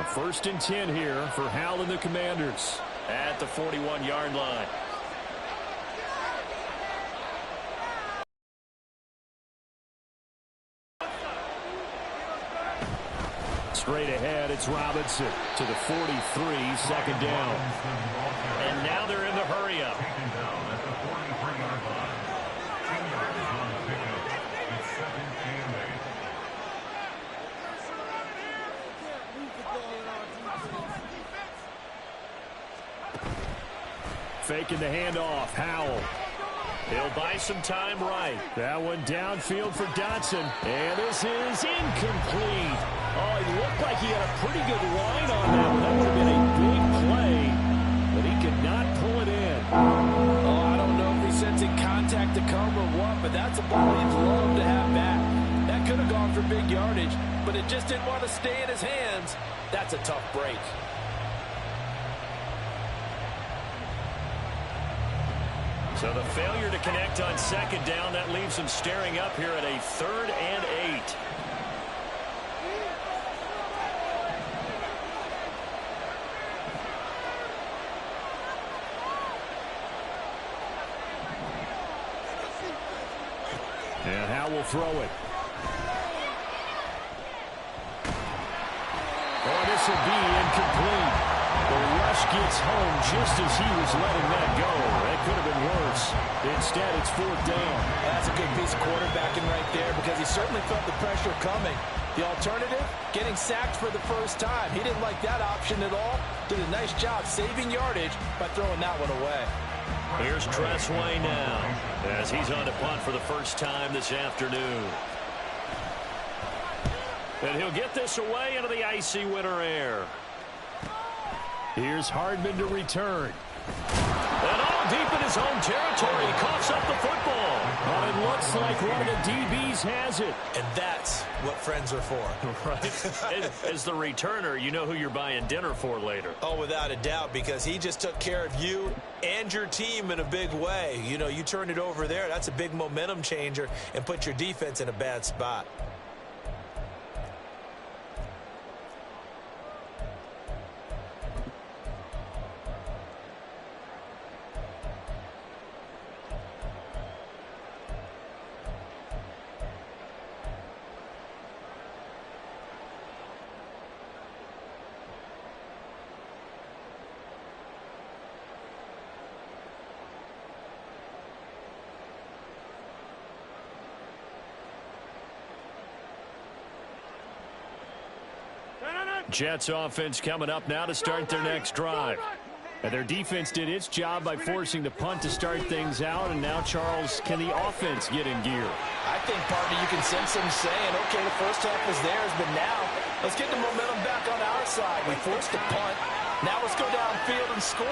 A 1st and 10 here for Howell and the Commanders at the 41-yard line. Straight ahead, it's Robinson to the 43, 2nd down. And now they're in the hurry-up. Faking the handoff, Howell. He'll buy some time right. That one downfield for Dotson. And this is incomplete. Oh, he looked like he had a pretty good line on that one. That would have been a big play, but he could not pull it in. Oh, I don't know if he's sensing contact to come or what, but that's a ball he'd love to have back. That could have gone for big yardage, but it just didn't want to stay in his hands. That's a tough break. So the failure to connect on 2nd down, that leaves him staring up here at a 3rd and 8. And Howell will throw it. Oh, this will be incomplete. The rush gets home just as he was letting that go. That could have been worse. Instead, it's 4th down. That's a good piece of quarterbacking right there because he certainly felt the pressure coming. The alternative, getting sacked for the first time. He didn't like that option at all. Did a nice job saving yardage by throwing that one away. Here's Tressway now as he's on to punt for the first time this afternoon. And he'll get this away into the icy winter air. Here's Hardman to return. And all deep in his own territory. He coughs up the football. Well, it looks like one of the DBs has it. And that's what friends are for. Right. As the returner, you know who you're buying dinner for later. Oh, without a doubt, because he just took care of you and your team in a big way. You know, you turn it over there. That's a big momentum changer and put your defense in a bad spot. Jets offense coming up now to start their next drive. And their defense did its job by forcing the punt to start things out. And now, Charles, can the offense get in gear? I think, partner, you can sense them saying, okay, the first half was theirs, but now let's get the momentum back on our side. We forced the punt. Now let's go downfield and score.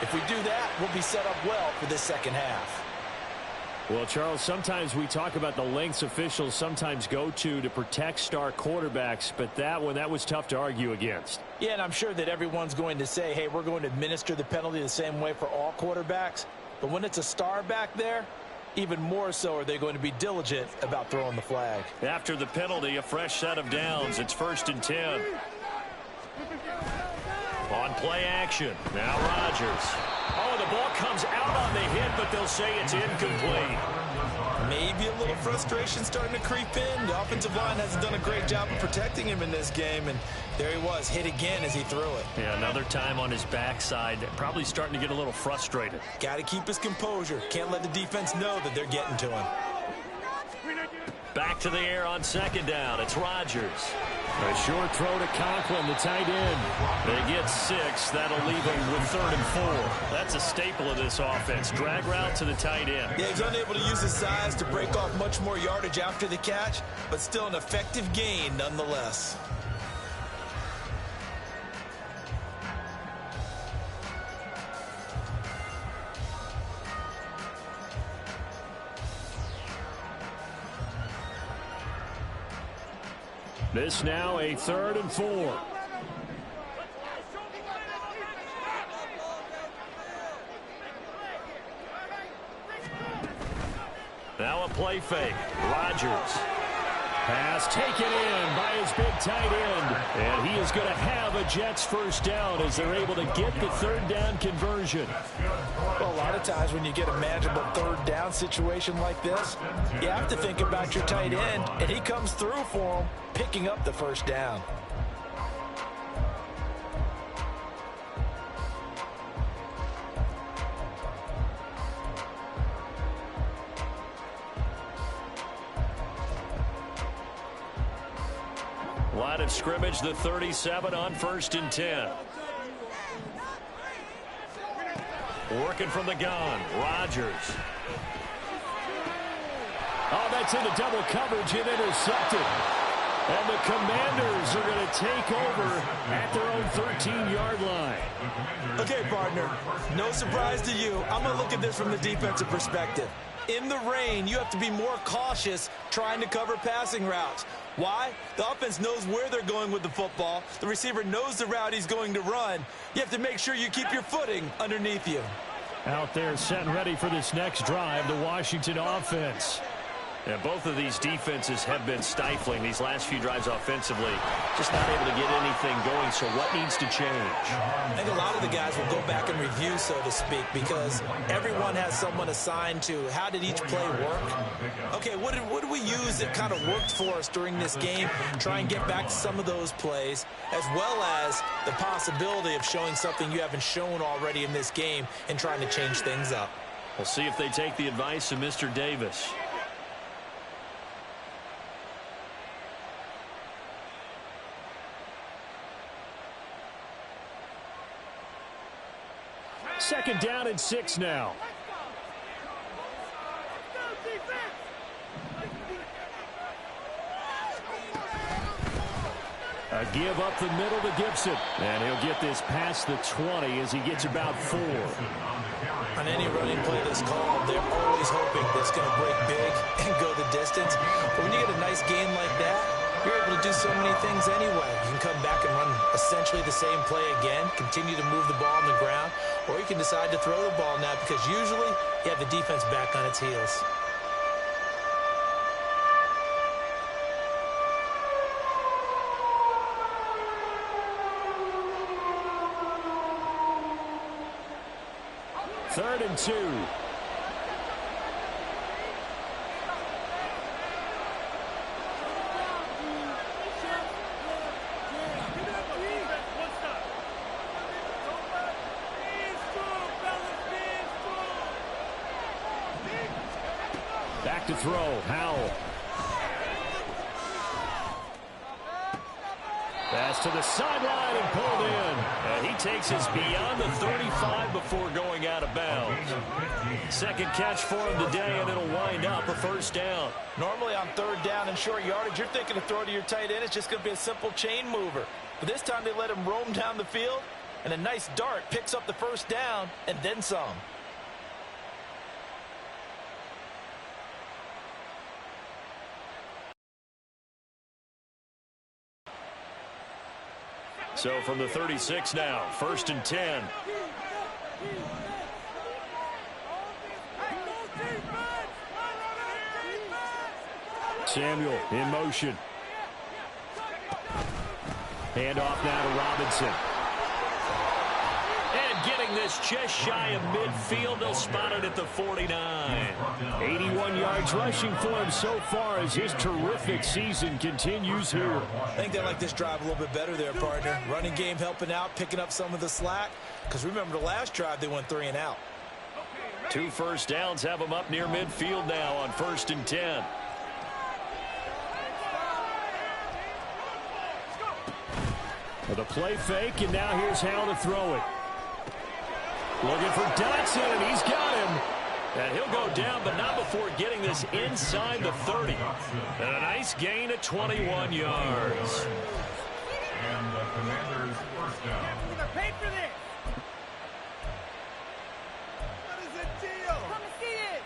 If we do that, we'll be set up well for this second half. Well, Charles, sometimes we talk about the lengths officials sometimes go to protect star quarterbacks, but that was tough to argue against. Yeah, and I'm sure that everyone's going to say, hey, we're going to administer the penalty the same way for all quarterbacks. But when it's a star back there, even more so are they going to be diligent about throwing the flag. After the penalty, a fresh set of downs. It's 1st and 10. On play action, now Rodgers. Oh, the ball comes out on the hit, but they'll say it's incomplete. Maybe a little frustration starting to creep in. The offensive line hasn't done a great job of protecting him in this game, and there he was, hit again as he threw it. Yeah, another time on his backside, probably starting to get a little frustrated. Got to keep his composure. Can't let the defense know that they're getting to him. Back to the air on 2nd down. It's Rodgers. A short throw to Conklin, the tight end. They get 6. That'll leave them with 3rd and 4. That's a staple of this offense. Drag route to the tight end. Yeah, he's unable to use his size to break off much more yardage after the catch, but still an effective gain nonetheless. This now a 3rd and 4. Now a play fake. Rodgers. Pass taken in by his big tight end. And he is going to have a Jets first down as they're able to get the third down conversion. Well, a lot of times when you get a manageable third down situation like this, you have to think about your tight end, and he comes through for him, picking up the first down. Line of scrimmage, the 37 on 1st and 10. Working from the gun, Rodgers. Oh, that's into double coverage and intercepted. And the Commanders are going to take over at their own 13-yard line. Okay, partner, no surprise to you. I'm going to look at this from the defensive perspective. In the rain, you have to be more cautious trying to cover passing routes. Why? The offense knows where they're going with the football. The receiver knows the route he's going to run. You have to make sure you keep your footing underneath you. Out there set and ready for this next drive, the Washington offense. And both of these defenses have been stifling these last few drives offensively. Just not able to get anything going, so what needs to change? I think a lot of the guys will go back and review, so to speak, because everyone has someone assigned to how did each play work. Okay, what did we use that kind of worked for us during this game? Try and get back to some of those plays, as well as the possibility of showing something you haven't shown already in this game and trying to change things up. We'll see if they take the advice of Mr. Davis. Second down and 6 now. A give up the middle to Gibson. And he'll get this past the 20 as he gets about 4. On any running play that's called, they're always hoping that's going to break big and go the distance. But when you get a nice gain like that, you're able to do so many things anyway. You can come back and run essentially the same play again, continue to move the ball on the ground, or you can decide to throw the ball now because usually you have the defense back on its heels. Third and 2. Back to throw, Howell. Pass to the sideline and pulled in. And he takes us beyond the 35 before going out of bounds. Second catch for him today, and it'll wind up a first down. Normally on third down and short yardage, you're thinking to throw to your tight end. It's just going to be a simple chain mover. But this time they let him roam down the field, and a nice dart picks up the first down and then some. So from the 36 now, 1st and 10. Samuel in motion. Handoff now to Robinson. And getting this just shy of midfield, they'll spot it at the 49. 81 yards rushing for him so far as his terrific season continues here. I think they like this drive a little bit better there, partner. Running game helping out, picking up some of the slack. Because remember the last drive, they went 3 and out. 2 first downs have them up near midfield now on 1st and 10. With a play fake, and now here's Howell to throw it. Looking for Dotson, and he's got him. And he'll go down, but not before getting this inside the 30. And a nice gain of 21 yards. And the Commanders' first down. Paid for this. What is the deal? Come and see this.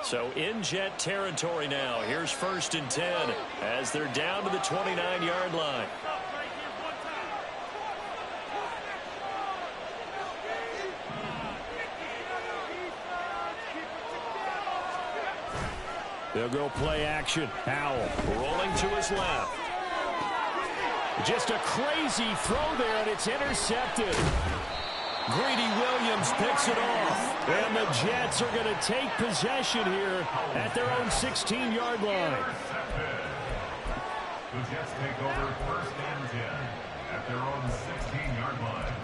So in Jet territory now. Here's 1st and 10 as they're down to the 29-yard line. They'll go play action. Howell rolling to his left. Just a crazy throw there, and it's intercepted. Greedy Williams picks it off. And the Jets are going to take possession here at their own 16-yard line. The Jets take over 1st and 10 at their own 16-yard line.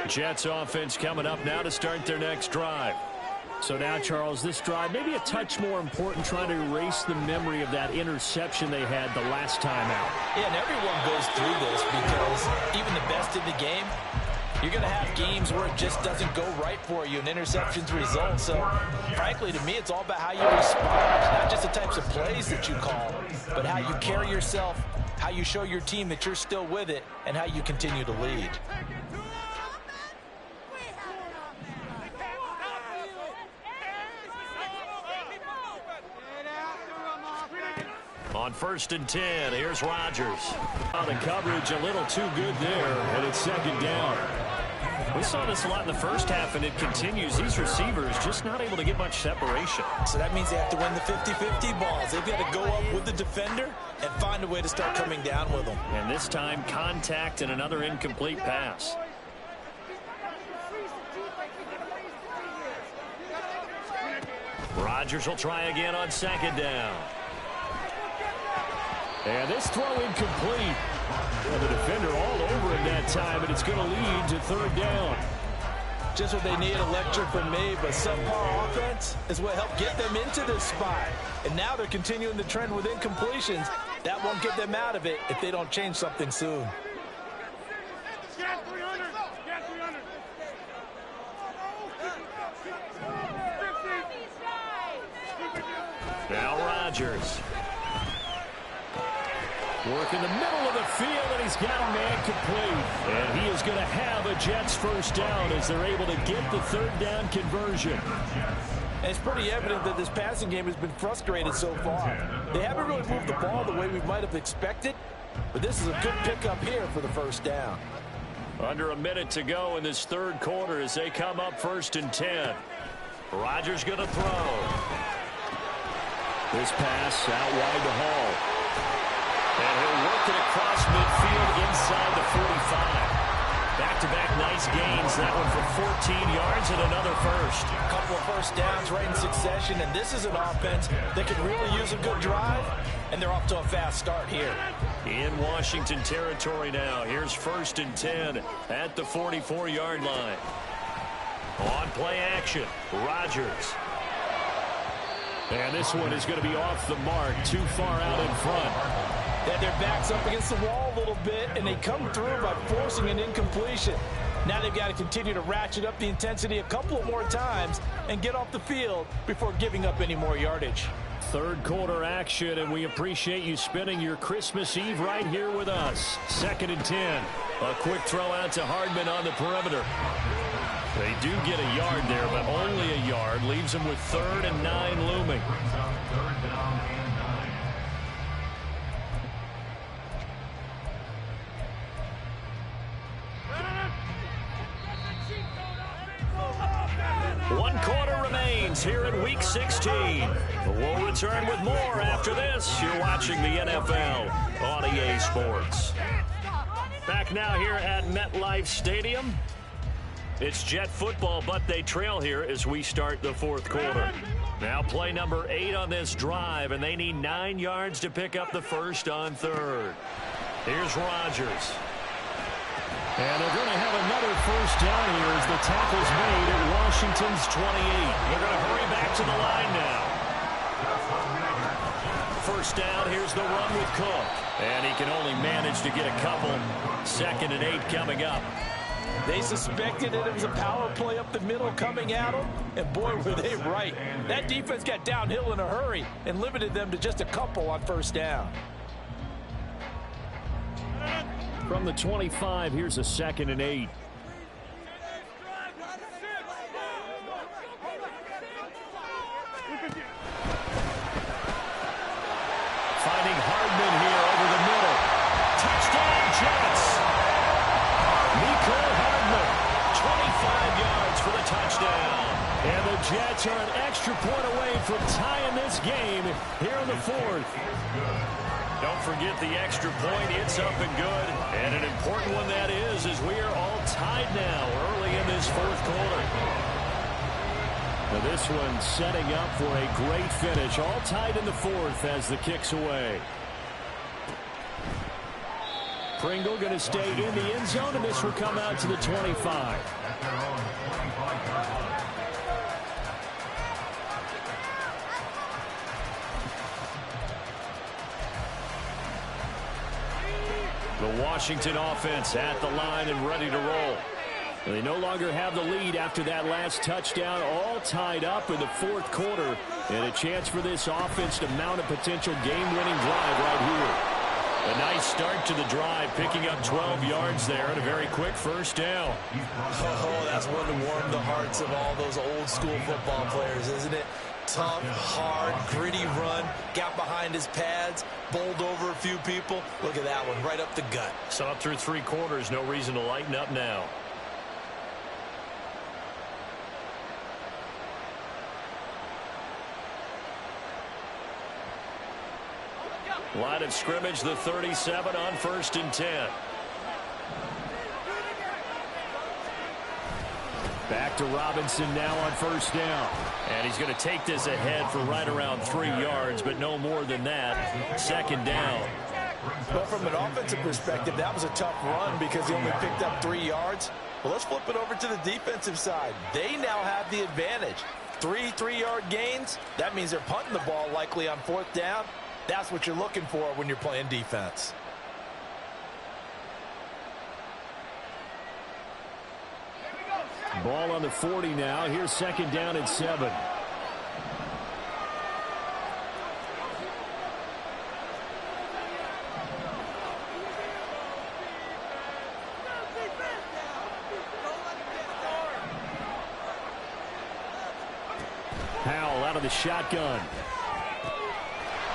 Jets offense coming up now to start their next drive. So now, Charles, this drive maybe a touch more important, trying to erase the memory of that interception they had the last time out. Yeah, and everyone goes through this because even the best in the game, you're going to have games where it just doesn't go right for you and interceptions result. So, frankly, to me, it's all about how you respond. Not just the types of plays that you call, but how you carry yourself, how you show your team that you're still with it, and how you continue to lead. On 1st and 10, here's Rodgers. The coverage a little too good there, and it's 2nd down. We saw this a lot in the first half, and it continues. These receivers just not able to get much separation. So that means they have to win the 50-50 balls. They've got to go up with the defender and find a way to start coming down with them. And this time, contact and another incomplete pass. Rodgers will try again on 2nd down. And this throw incomplete. Well, the defender all over him that time, and it's going to lead to 3rd down. Just what they need, electric from me, but subpar offense is what helped get them into this spot. And now they're continuing the trend with incompletions. That won't get them out of it if they don't change something soon. Now Rodgers. Working the middle of the field, and he's got a man complete. And he is going to have a Jets 1st down as they're able to get the 3rd down conversion. And it's pretty evident that this passing game has been frustrated so far. They haven't really moved the ball the way we might have expected, but this is a good pickup here for the 1st down. Under a minute to go in this 3rd quarter as they come up 1st and 10. Rodgers going to throw. This pass out wide to Hall. And he'll work it across midfield inside the 45. Back-to-back nice gains. That one for 14 yards and another first. A couple of 1st downs right in succession, and this is an offense that can really use a good drive, and they're off to a fast start here. In Washington territory now. Here's 1st and 10 at the 44-yard line. On play action, Rodgers. And this one is going to be off the mark, too far out in front. They had their backs up against the wall a little bit, and they come through by forcing an incompletion. Now they've got to continue to ratchet up the intensity a couple of more times and get off the field before giving up any more yardage. 3rd quarter action, and we appreciate you spending your Christmas Eve right here with us. 2nd and 10. A quick throw out to Hardman on the perimeter. They do get a yard there, but only a yard. Leaves them with 3rd and 9 looming. One quarter remains here in Week 16. We'll return with more after this. You're watching the NFL on EA Sports. Back now here at MetLife Stadium. It's Jet football, but they trail here as we start the 4th quarter. Now play number 8 on this drive, and they need 9 yards to pick up the first on 3rd. Here's Rodgers. And they're going to have another 1st down here as the tackle's made at Washington's 28. They're going to hurry back to the line now. 1st down, here's the run with Cook. And he can only manage to get a couple. 2nd and 8 coming up. They suspected that it was a power play up the middle coming at them, and boy, were they right. That defense got downhill in a hurry and limited them to just a couple on 1st down. From the 25, here's a 2nd and 8. Finding Hardman here over the middle. Touchdown, Jets. Mecole Hardman from tying this game here in the fourth. Don't forget the extra point. It's up and good. And an important one that is, as we are all tied now early in this fourth quarter. Now this one setting up for a great finish. All tied in the fourth as the kick's away. Pringle going to stay in the end zone, and this will come out to the 25. The Washington offense at the line and ready to roll. They no longer have the lead after that last touchdown, all tied up in the fourth quarter, and a chance for this offense to mount a potential game-winning drive right here. A nice start to the drive, picking up 12 yards there and a very quick first down. Oh, that's one to warm the hearts of all those old-school football players, isn't it? Tough, hard, gritty run, got behind his pads, bowled over a few people. Look at that one, right up the gut. So up through 3 quarters, no reason to lighten up now. Line of scrimmage, the 37 on 1st and 10. Back to Robinson now on 1st down. And he's going to take this ahead for right around 3 yards, but no more than that. 2nd down. Well, from an offensive perspective, that was a tough run because he only picked up 3 yards. Well, let's flip it over to the defensive side. They now have the advantage. 3 3-yard gains. That means they're punting the ball likely on 4th down. That's what you're looking for when you're playing defense. Ball on the 40 now. Here's 2nd down and 7. Howell out of the shotgun.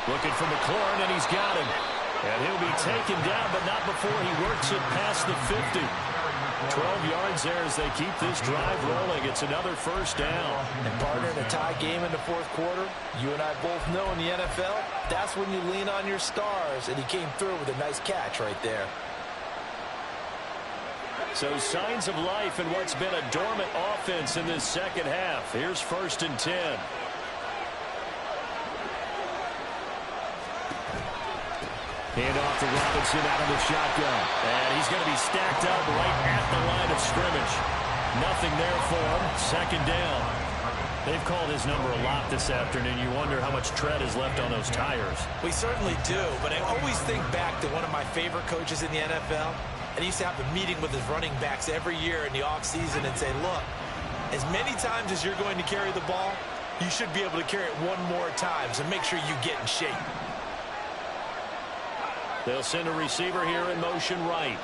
Looking for McLaurin, and he's got him. And he'll be taken down, but not before he works it past the 50. 12 yards there as they keep this drive rolling. It's another 1st down. And partner, in a tie game in the 4th quarter, you and I both know in the NFL, that's when you lean on your stars, and he came through with a nice catch right there. So signs of life in what's been a dormant offense in this 2nd half. Here's 1st and 10. Hand off to Robinson out of the shotgun. And he's going to be stacked up right at the line of scrimmage. Nothing there for him. 2nd down. They've called his number a lot this afternoon. You wonder how much tread is left on those tires. We certainly do, but I always think back to one of my favorite coaches in the NFL. And he used to have a meeting with his running backs every year in the offseason and say, look, as many times as you're going to carry the ball, you should be able to carry it one more time, so make sure you get in shape. They'll send a receiver here in motion right.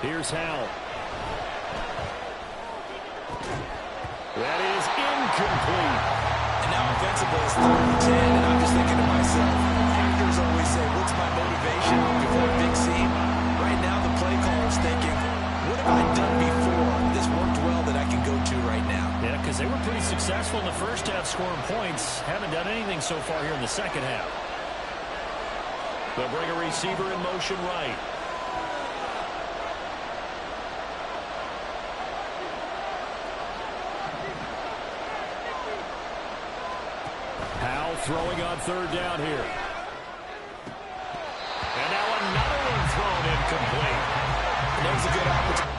Here's Howell. That is incomplete. And now offensively it's 3rd and 10, and I'm just thinking to myself, actors always say, what's my motivation before a big scene? Right now the play caller's thinking, what have I done before? This worked well that I can go to right now. Yeah, because they were pretty successful in the 1st half scoring points. Haven't done anything so far here in the 2nd half. They'll bring a receiver in motion right. Howell throwing on 3rd down here. And now another one thrown incomplete. And that was a good opportunity.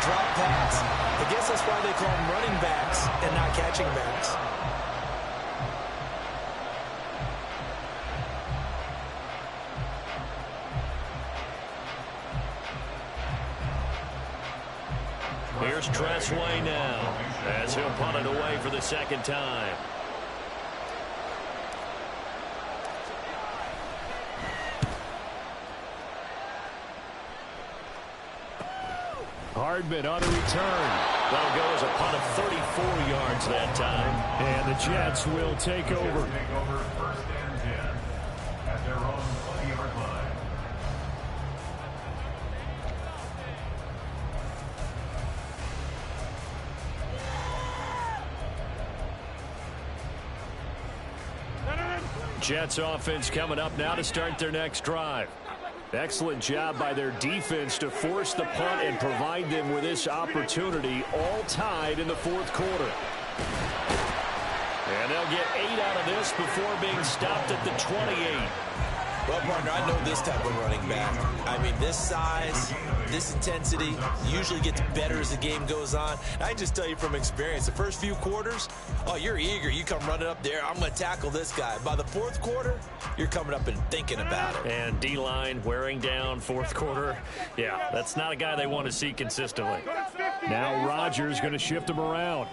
Drop pass. I guess that's why they call them running backs and not catching backs. Here's Tressway now. as he'll punt it away for the second time. Hardman on the return. That'll go as a punt of 34 yards that time. And the Jets will take over. Take over first and 10 at their own 20-yard line. Jets offense coming up now to start their next drive. Excellent job by their defense to force the punt and provide them with this opportunity, all tied in the fourth quarter. And they'll get 8 out of this before being stopped at the 28. Well, partner, I know this type of running back. I mean, this size, this intensity usually gets better as the game goes on. I can just tell you from experience, the first few quarters, oh, you're eager. You come running up there, I'm going to tackle this guy. By the fourth quarter, you're coming up and thinking about it. And D-line wearing down fourth quarter. Yeah, that's not a guy they want to see consistently. Now Rodgers going to shift him around.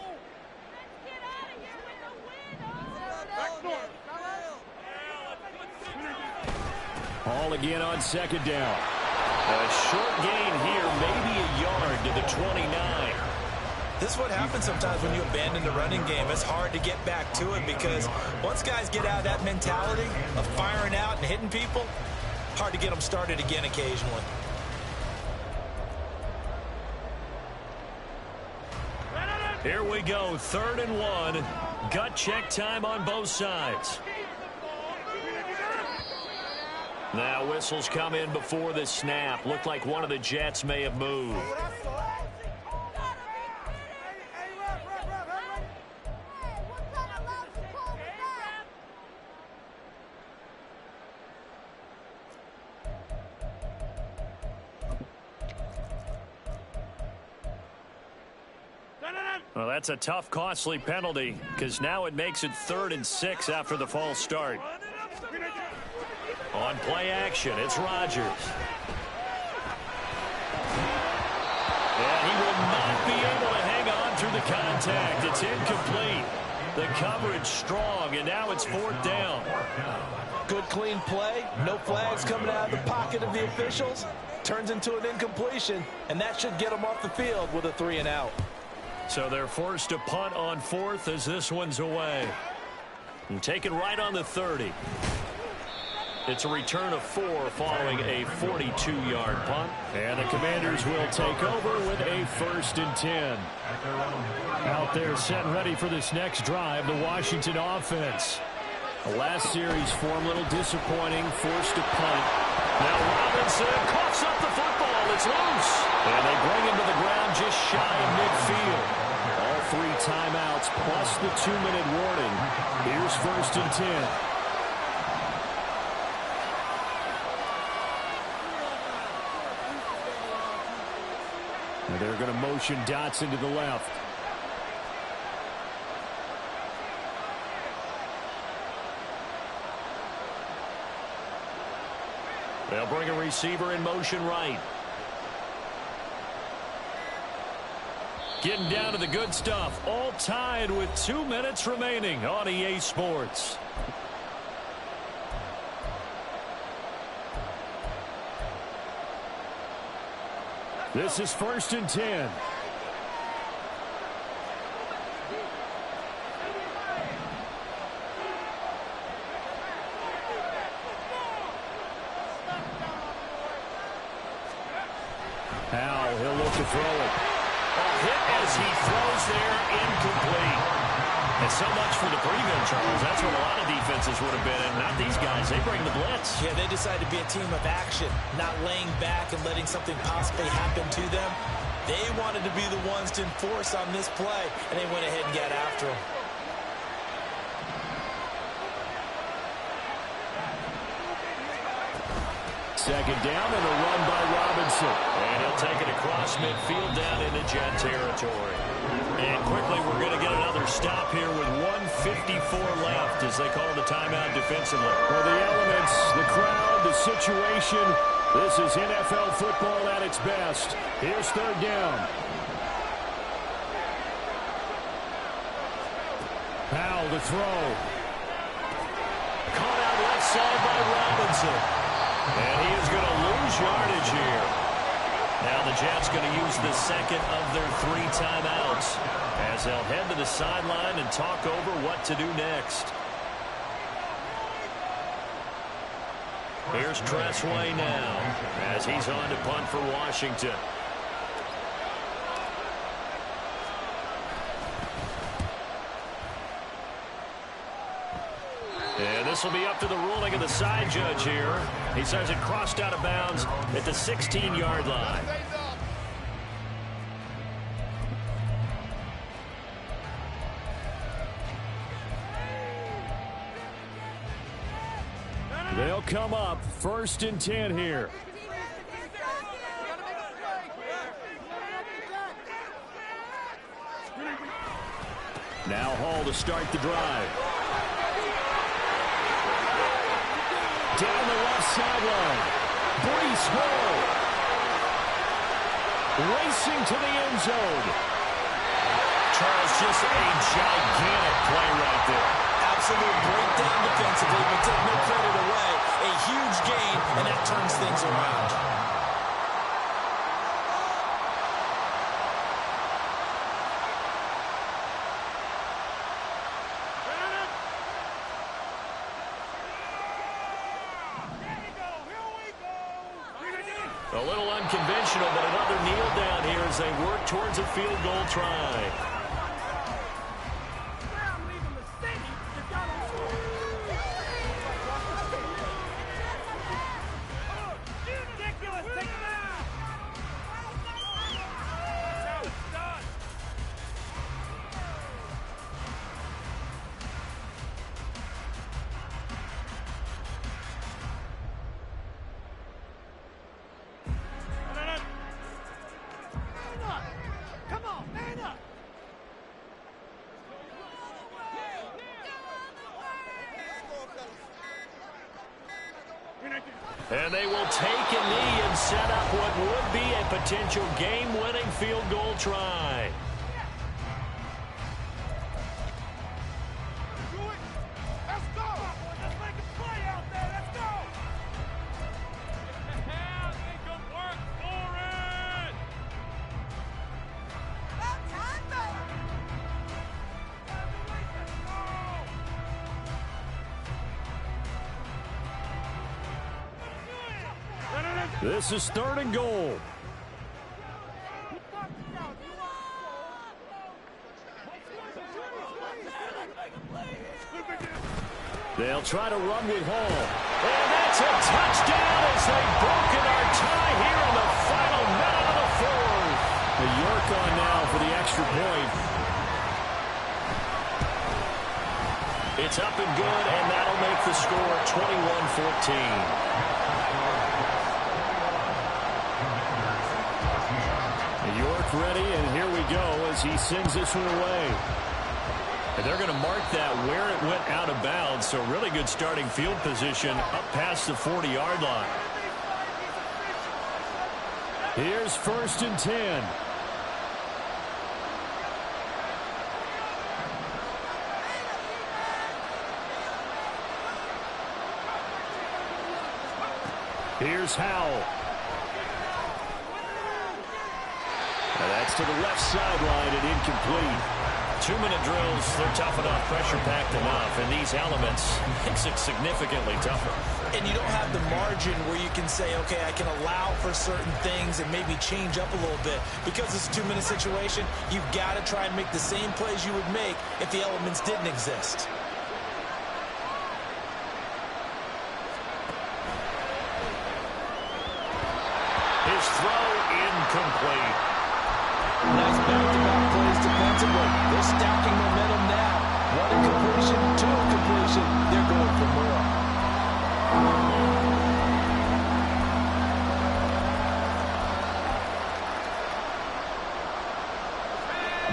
All again on second down. A short gain here, maybe a yard to the 29. This is what happens sometimes when you abandon the running game. It's hard to get back to it because once guys get out of that mentality of firing out and hitting people, hard to get them started again occasionally. Here we go, 3rd and 1. Gut check time on both sides. Now whistles come in before the snap. Looked like one of the Jets may have moved. Well, that's a tough, costly penalty because now it makes it 3rd and 6 after the false start. On play action, it's Rodgers. And he will not be able to hang on through the contact. It's incomplete. The coverage strong, and now it's 4th down. Good, clean play. No flags coming out of the pocket of the officials. Turns into an incompletion, and that should get them off the field with a 3 and out. So they're forced to punt on 4th as this one's away. And taken right on the 30. It's a return of 4 following a 42-yard punt. And the Commanders will take over with a 1st and 10. Out there set and ready for this next drive, the Washington offense. The last series form a little disappointing, forced to punt. Now Robinson coughs up the football. It's loose. And they bring him to the ground just shy of midfield. All 3 timeouts plus the 2-minute warning. Here's 1st and 10. They're going to motion Dotson to the left. They'll bring a receiver in motion right. Getting down to the good stuff. All tied with 2 minutes remaining on EA Sports. This is 1st and 10. Howell, he'll look to throw it. A hit as he throws there, incomplete. And so much for the prevent, Charles. That's what a lot of defenses would have been in. Not these guys. They bring the blitz. Yeah, they decided to be a team of action, not laying back and letting something possibly happen to them. They wanted to be the ones to enforce on this play, and they went ahead and got after them. Second down and a run by Robinson. And he'll take it across midfield down into Jet territory. And quickly we're going to get another stop here with 1:54 left as they call the timeout defensively. Well, the elements, the crowd, the situation, this is NFL football at its best. Here's 3rd down. Powell to throw. Caught out left side by Robinson. And he is going to lose yardage here. Now the Jets going to use the second of their 3 timeouts as they'll head to the sideline and talk over what to do next. Here's Tressway now as he's on to punt for Washington. And this will be up to the ruling of the side judge here. He says it crossed out of bounds at the 16-yard line. They'll come up 1st and 10 here. Now Hall to start the drive. Down the left sideline. Breece Hall. Racing to the end zone. Charles, just a gigantic play right there. Absolute breakdown defensively, but take no credit away. A huge gain, and that turns things around. A little unconventional, but another kneel down here as they work towards a field goal try. And they will take a knee and set up what would be a potential game-winning field goal try. Let's go! Let's make a play out there! Let's go! Good work for it! This is 3rd and goal. They'll try to run with Hall. And that's a touchdown as they've broken our tie here in the final minute of the 4th. The York on now for the extra point. It's up and good, and that'll make the score 21-14. York ready, and here we go as he sends this one away. And they're going to mark that where it went out of bounds, so really good starting field position up past the 40-yard line. Here's 1st and 10. Here's Howell. And that's to the left sideline and incomplete. 2-minute drills, they're tough enough, pressure-packed enough, and these elements makes it significantly tougher. And you don't have the margin where you can say, okay, I can allow for certain things and maybe change up a little bit. Because it's a 2-minute situation, you've got to try and make the same plays you would make if the elements didn't exist. His throw incomplete. Nice back-to-back plays defensively. They're stacking momentum now. 1 incompletion, 2 incompletion. They're going for more.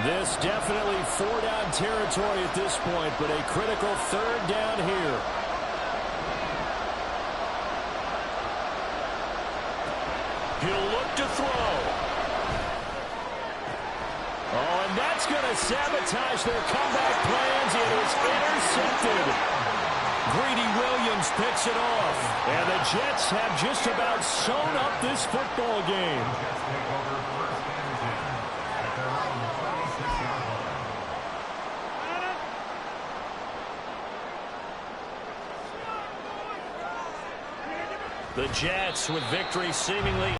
This definitely 4-down territory at this point, but a critical 3rd down here. He'll look to throw. Oh, and that's That's going to sabotage their comeback plans. It is intercepted. Greedy Williams picks it off. And the Jets have just about sewn up this football game. Jets take over first and 10 at their own 26-yard line. The Jets with victory seemingly